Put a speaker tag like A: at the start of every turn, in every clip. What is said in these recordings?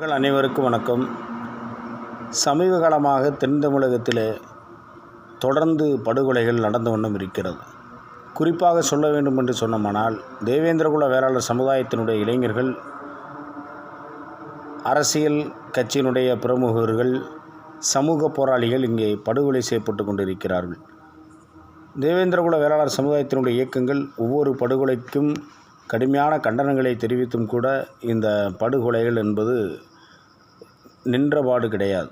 A: மக்கள் அனைவருக்கும் வணக்கம். சமீப காலமாக தென் தமிழகத்திலே தொடர்ந்து படுகொலைகள் நடந்து கொண்டும் இருக்கிறது. குறிப்பாக சொல்ல வேண்டும் என்று சொன்னோமானால், தேவேந்திரகுல வேளாளர் சமுதாயத்தினுடைய இளைஞர்கள், அரசியல் கட்சியினுடைய பிரமுகர்கள், சமூக போராளிகள் இங்கே படுகொலை செய்யப்பட்டு கொண்டிருக்கிறார்கள். தேவேந்திரகுல வேளாளர் சமுதாயத்தினுடைய இயக்கங்கள் ஒவ்வொரு படுகொலைக்கும் கடுமையான கண்டனங்களை தெரிவித்தும் கூட இந்த படுகொலைகள் என்பது நின்றபாடு கிடையாது.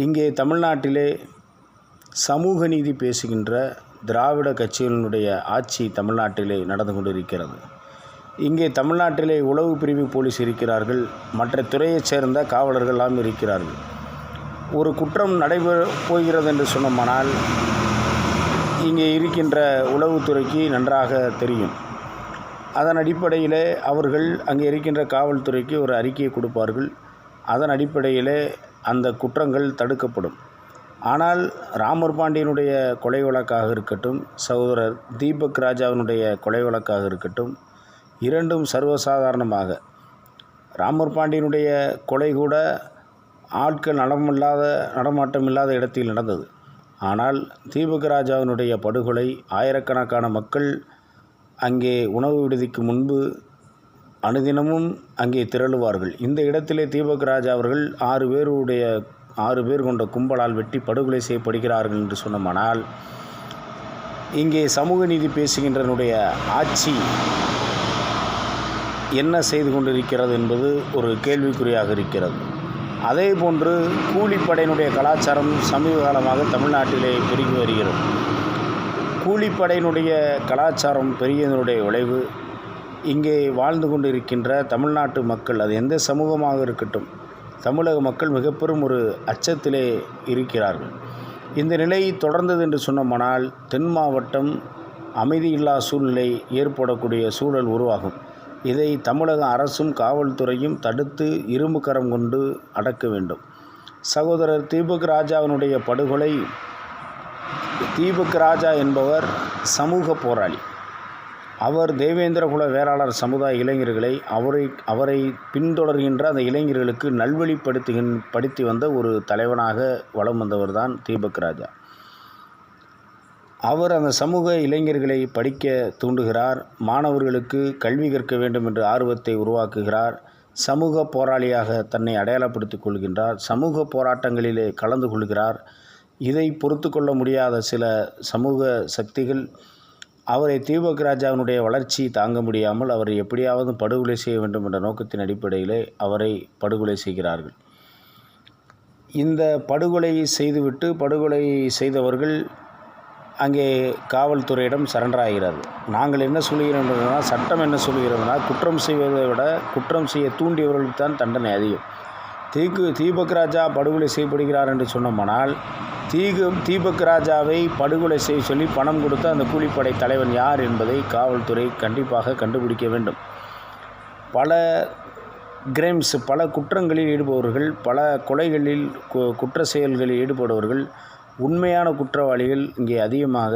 A: இங்கே தமிழ்நாட்டிலே சமூக நீதி பேசுகின்ற திராவிட கட்சிகளினுடைய ஆட்சி தமிழ்நாட்டிலே நடந்து கொண்டிருக்கிறது. இங்கே தமிழ்நாட்டிலே உளவு பிரிவு போலீஸ் இருக்கிறார்கள், மற்ற துறையைச் சேர்ந்த காவலர்களெல்லாம் இருக்கிறார்கள். ஒரு குற்றம் நடைபெற போகிறது என்று சொன்னோமானால் இங்கே இருக்கின்ற உளவுத்துறைக்கு நன்றாக தெரியும். அதன் அடிப்படையிலே அவர்கள் அங்கே இருக்கின்ற காவல்துறைக்கு ஒரு அறிக்கையை கொடுப்பார்கள். அதன் அடிப்படையிலே அந்த குற்றங்கள் தடுக்கப்படும். ஆனால் ராமர் பாண்டியனுடைய கொலை வழக்காக இருக்கட்டும், சகோதரர் தீபக் ராஜாவினுடைய கொலை வழக்காக இருக்கட்டும், இரண்டும் சர்வசாதாரணமாக, ராமர் பாண்டியனுடைய கொலை கூட ஆட்கள் நடமாட்டம் இல்லாத இடத்தில் நடந்தது. ஆனால் தீபக் ராஜாவினுடைய படுகொலை ஆயிரக்கணக்கான மக்கள் அங்கே உணவு விடுதிக்கு முன்பு அனுதினமும் அங்கே திரளுவார்கள். இந்த இடத்திலே தீபக் ராஜா அவர்கள் 6 பேர் கொண்ட கும்பலால் வெட்டி படுகொலை செய்யப்படுகிறார்கள் என்று சொன்னோமானால், இங்கே சமூக நீதி பேசுகின்றனுடைய ஆட்சி என்ன செய்து கொண்டிருக்கிறது என்பது ஒரு கேள்விக்குறியாக இருக்கிறது. அதே போன்று கூலிப்படையினுடைய கலாச்சாரம் சமீப காலமாக தமிழ்நாட்டிலே பெருகி வருகிறது. கூலிப்படையினுடைய கலாச்சாரம் பெரியதனுடைய விளைவு இங்கே வாழ்ந்து கொண்டிருக்கின்ற தமிழ்நாட்டு மக்கள், அது எந்த சமூகமாக இருக்கட்டும், தமிழக மக்கள் மிக பெரும் ஒரு அச்சத்திலே இருக்கிறார்கள். இந்த நிலை தொடர்ந்தது என்று சொன்னோமானால் தென் மாவட்டம் அமைதியில்லா சூழ்நிலை ஏற்படக்கூடிய சூழல் உருவாகும். இதை தமிழக அரசும் காவல்துறையும் தடுத்து இரும்பு கரம் கொண்டு அடக்க வேண்டும். சகோதரர் தீபக் ராஜாவினுடைய படுகொலை, தீபக் ராஜா என்பவர் சமூக போராளி. அவர் தேவேந்திரகுல வேளாளர் சமுதாய இளைஞர்களை அவரை பின்தொடர்கின்ற அந்த இளைஞர்களுக்கு நல்வழிப்படுத்தி வந்த ஒரு தலைவனாக வலம் வந்தவர் தான் தீபக் ராஜா. அவர் அந்த சமூக இளைஞர்களை படிக்க தூண்டுகிறார், மாணவர்களுக்கு கல்வி கற்க வேண்டும் என்ற ஆர்வத்தை உருவாக்குகிறார், சமூக போராளியாக தன்னை அடையாளப்படுத்திக் கொள்கின்றார், சமூக போராட்டங்களிலே கலந்து கொள்கிறார். இதை பொறுத்து கொள்ள முடியாத சில சமூக சக்திகள் அவரை தீபக் ராஜாவினுடைய வளர்ச்சி தாங்க முடியாமல் அவரை எப்படியாவது படுகொலை செய்ய வேண்டும் என்ற நோக்கத்தின் அடிப்படையிலே அவரை படுகொலை செய்கிறார்கள். இந்த படுகொலை செய்துவிட்டு படுகொலை செய்தவர்கள் அங்கே காவல்துறையிடம் சரண்டர் ஆகிறார்கள். நாங்கள் என்ன சொல்கிறோம் என்றால், சட்டம் என்ன சொல்கிறதுனா, குற்றம் செய்வதை விட குற்றம் செய்ய தூண்டியவர்களுக்கு தான் தண்டனை அதிகம். தீபக் ராஜா படுகொலை செய்யப்படுகிறார் என்று சொன்னோமானால், தீபக் ராஜாவை படுகொலை செய்ய சொல்லி பணம் கொடுத்த அந்த கூலிப்படை தலைவன் யார் என்பதை காவல்துறை கண்டிப்பாக கண்டுபிடிக்க வேண்டும். பல கிரைம்ஸ், பல குற்றங்களில் ஈடுபடுபவர்கள், பல கொலைகளில் குற்ற செயல்களில் ஈடுபடுபவர்கள், உண்மையான குற்றவாளிகள் இங்கே அதிகமாக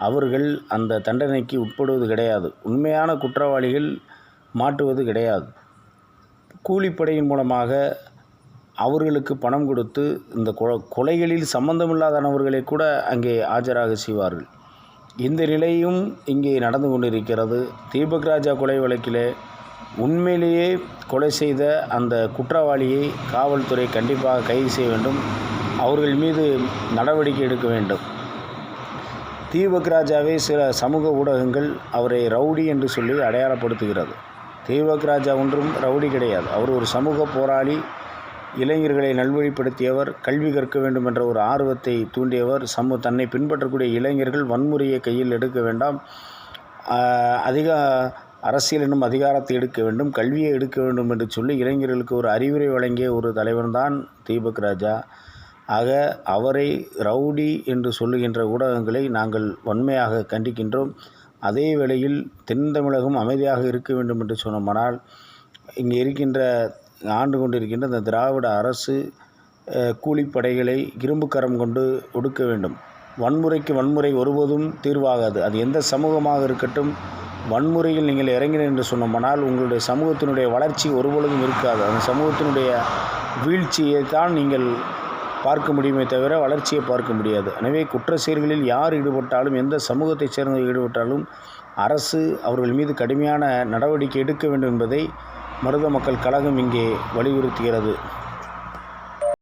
A: அவர்கள் அந்த தண்டனைக்கு உட்படுவது கிடையாது. உண்மையான குற்றவாளிகள் மாட்டுவது கிடையாது. கூலிப்படையின் மூலமாக அவர்களுக்கு பணம் கொடுத்து இந்த கொலைகளில் சம்பந்தமில்லாதவர்களை கூட அங்கே ஆஜராக செய்வார்கள். இந்த நிலையும் இங்கே நடந்து கொண்டிருக்கிறது. தீபக் ராஜா கொலை வழக்கிலே உண்மையிலேயே கொலை செய்த அந்த குற்றவாளியை காவல்துறை கண்டிப்பாக கைது செய்ய வேண்டும், அவர்கள் மீது நடவடிக்கை எடுக்க வேண்டும். தீபக் ராஜாவை சில சமூக ஊடகங்கள் அவரை ரவுடி என்று சொல்லி அடையாளப்படுத்துகிறது. தீபக் ராஜா ஒன்றும் ரவுடி கிடையாது. அவர் ஒரு சமூக போராளி, இளைஞர்களை நல்வழிப்படுத்தியவர், கல்வி கற்க வேண்டும் என்ற ஒரு ஆர்வத்தை தூண்டியவர். தன்னை பின்பற்றக்கூடிய இளைஞர்கள் வன்முறையை கையில் எடுக்க வேண்டாம், அரசியல் என்னும் அதிகாரத்தை எடுக்க வேண்டும், கல்வியை எடுக்க வேண்டும் என்று சொல்லி இளைஞர்களுக்கு ஒரு அறிவுரை வழங்கிய ஒரு தலைவன்தான் தீபக் ராஜா. ஆக அவரை ரவுடி என்று சொல்லுகின்ற ஊடகங்களை நாங்கள் வன்மையாக கண்டிக்கின்றோம். அதே வேளையில் தென் தமிழகம் அமைதியாக இருக்க வேண்டும் என்று சொன்னோமானால், இங்கே இருக்கின்ற ஆண்டு கொண்டிருக்கின்ற இந்த திராவிட அரசு கூலிப்படைகளை இரும்பு கரம் கொண்டு ஒடுக்க வேண்டும். வன்முறைக்கு வன்முறை ஒருபோதும் தீர்வாகாது. அது எந்த சமூகமாக இருக்கட்டும், வன்முறையில் நீங்கள் இறங்கினீர்கள் என்று சொன்னோமானால் உங்களுடைய சமூகத்தினுடைய வளர்ச்சி ஒருபொழுதும் இருக்காது. அந்த சமூகத்தினுடைய வீழ்ச்சியை தான் நீங்கள் பார்க்க முடியுமே தவிர வளர்ச்சியை பார்க்க முடியாது. எனவே குற்ற செயல்களில் யார் ஈடுபட்டாலும், எந்த சமூகத்தைச் சேர்ந்தவர்கள் ஈடுபட்டாலும் அரசு அவர்கள் மீது கடுமையான நடவடிக்கை எடுக்க வேண்டும் என்பதை மருத மக்கள் கழகம் இங்கே வலியுறுத்துகிறது.